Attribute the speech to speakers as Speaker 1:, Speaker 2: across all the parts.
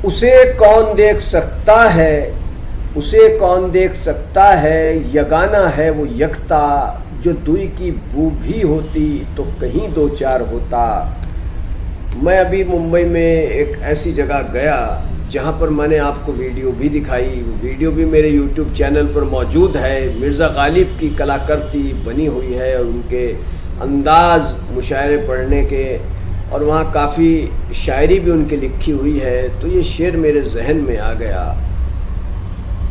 Speaker 1: اسے کون دیکھ سکتا ہے، اسے کون دیکھ سکتا ہے، یگانہ ہے وہ یکتا، جو دوئی کی بو بھی ہوتی تو کہیں دو چار ہوتا۔ میں ابھی ممبئی میں ایک ایسی جگہ گیا جہاں پر میں نے آپ کو ویڈیو بھی دکھائی، ویڈیو بھی میرے یوٹیوب چینل پر موجود ہے۔ مرزا غالب کی کلاکرتی بنی ہوئی ہے اور ان کے انداز مشاعرے پڑھنے کے، اور وہاں کافی شاعری بھی ان کی لکھی ہوئی ہے، تو یہ شعر میرے ذہن میں آ گیا۔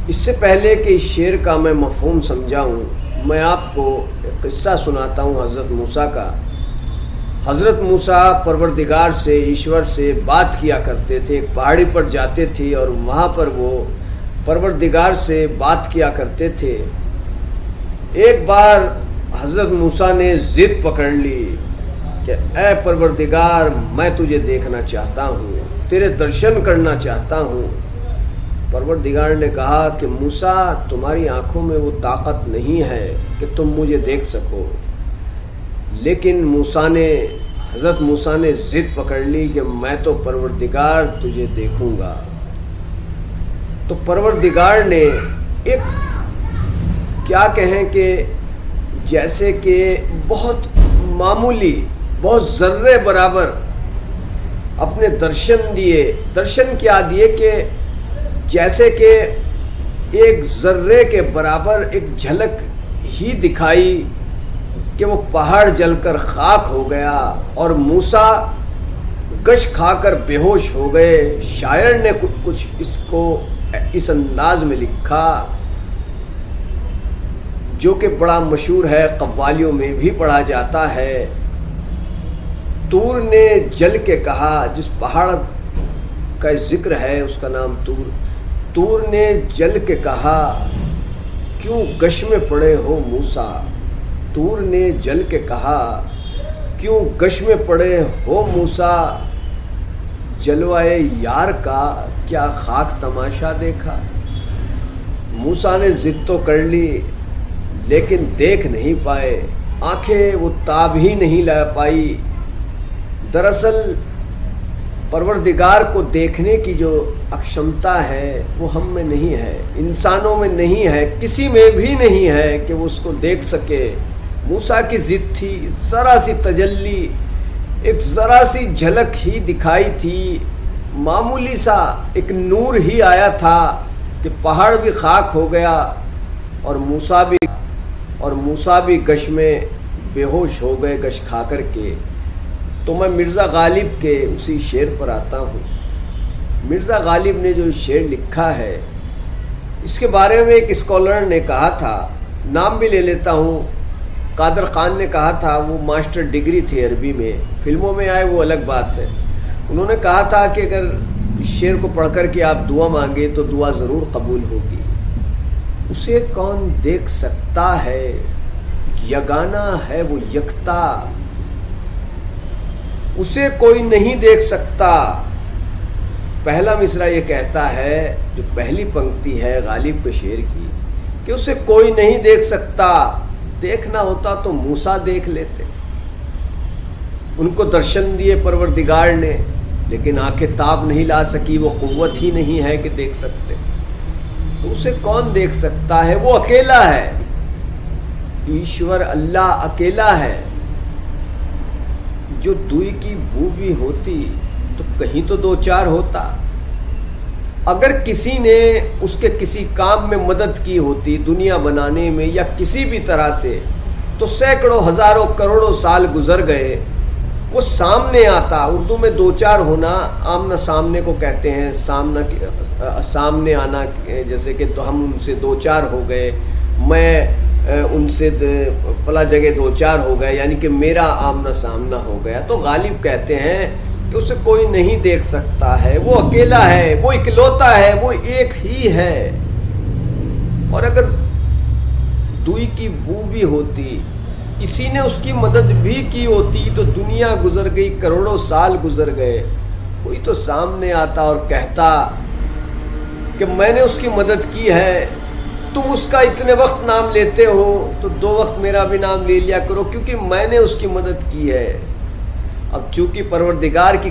Speaker 1: اس سے پہلے کہ اس شعر کا میں مفہوم سمجھاؤں، میں آپ کو ایک قصہ سناتا ہوں حضرت موسیٰ کا۔ حضرت موسیٰ پروردگار سے، ایشور سے بات کیا کرتے تھے، ایک پہاڑی پر جاتے تھے اور وہاں پر وہ پروردگار سے بات کیا کرتے تھے۔ ایک بار حضرت موسیٰ نے ضد پکڑ لی کہ اے پروردگار، میں تجھے دیکھنا چاہتا ہوں، تیرے درشن کرنا چاہتا ہوں۔ پروردگار نے کہا کہ موسیٰ، تمہاری آنکھوں میں وہ طاقت نہیں ہے کہ تم مجھے دیکھ سکو۔ لیکن حضرت موسیٰ نے ضد پکڑ لی کہ میں تو پروردگار تجھے دیکھوں گا۔ تو پروردگار نے ایک کیا کہیں کہ جیسے کہ بہت معمولی، بہت ذرے برابر اپنے درشن دیے۔ درشن کیا دیے کہ جیسے کہ ایک ذرے کے برابر ایک جھلک ہی دکھائی کہ وہ پہاڑ جل کر خاک ہو گیا اور موسیٰ گش کھا کر بے ہوش ہو گئے۔ شاعر نے کچھ اس کو اس انداز میں لکھا جو کہ بڑا مشہور ہے، قوالیوں میں بھی پڑھا جاتا ہے۔ طور نے جل کے کہا، جس پہاڑ کا ذکر ہے اس کا نام طور نے جل کے کہا، کیوں گش میں پڑے ہو موسیٰ۔ طور نے جل کے کہا، کیوں گش میں پڑے ہو موسیٰ، جلوائے یار کا کیا خاک تماشا دیکھا۔ موسیٰ نے ضد تو کر لی لیکن دیکھ نہیں پائے، آنکھیں وہ تاب ہی نہیں لا پائی۔ دراصل پروردگار کو دیکھنے کی جو اکشمتا ہے وہ ہم میں نہیں ہے، انسانوں میں نہیں ہے، کسی میں بھی نہیں ہے کہ وہ اس کو دیکھ سکے۔ موسیٰ کی ضد تھی، ذرا سی تجلی، ایک ذرا سی جھلک ہی دکھائی تھی، معمولی سا ایک نور ہی آیا تھا کہ پہاڑ بھی خاک ہو گیا اور موسیٰ بھی گش میں بے ہوش ہو گئے گش کھا کر کے۔ تو میں مرزا غالب کے اسی شعر پر آتا ہوں۔ مرزا غالب نے جو شعر لکھا ہے اس کے بارے میں ایک اسکالر نے کہا تھا، نام بھی لے لیتا ہوں، قادر خان نے کہا تھا، وہ ماسٹر ڈگری تھی عربی میں، فلموں میں آئے وہ الگ بات ہے۔ انہوں نے کہا تھا کہ اگر اس شعر کو پڑھ کر کے آپ دعا مانگے تو دعا ضرور قبول ہوگی۔ اسے کون دیکھ سکتا ہے، یگانہ ہے وہ یکتا، اسے کوئی نہیں دیکھ سکتا۔ پہلا مصرع یہ کہتا ہے، جو پہلی پنکتی ہے غالب کے شعر کی، کہ اسے کوئی نہیں دیکھ سکتا۔ دیکھنا ہوتا تو موسیٰ دیکھ لیتے، ان کو درشن دیے پروردگار نے، لیکن آنکھیں تاب نہیں لا سکی، وہ قوت ہی نہیں ہے کہ دیکھ سکتے۔ تو اسے کون دیکھ سکتا ہے، وہ اکیلا ہے، ایشور اللہ اکیلا ہے۔ جو دوئی کی بو بھی ہوتی تو کہیں تو دو چار ہوتا۔ اگر کسی نے اس کے کسی کام میں مدد کی ہوتی دنیا بنانے میں یا کسی بھی طرح سے، تو سینکڑوں ہزاروں کروڑوں سال گزر گئے، وہ سامنے آتا۔ اردو میں دو چار ہونا آمنا سامنے کو کہتے ہیں، سامنے آنا، جیسے کہ تو ہم ان سے دو چار ہو گئے، میں ان سے فلاں جگہ دو چار ہو گئے، یعنی کہ میرا آمنا سامنا ہو گیا۔ تو غالب کہتے ہیں کہ اسے کوئی نہیں دیکھ سکتا ہے، وہ اکیلا ہے، وہ اکلوتا ہے، وہ ایک ہی ہے۔ اور اگر دوئی کی بو بھی ہوتی، کسی نے اس کی مدد بھی کی ہوتی، تو دنیا گزر گئی، کروڑوں سال گزر گئے، کوئی تو سامنے آتا اور کہتا کہ میں نے اس کی مدد کی ہے، تم اس کا اتنے وقت نام لیتے ہو تو دو وقت میرا بھی نام لے لیا کرو، کیونکہ میں نے اس کی مدد کی ہے۔ اب چونکہ پروردگار کی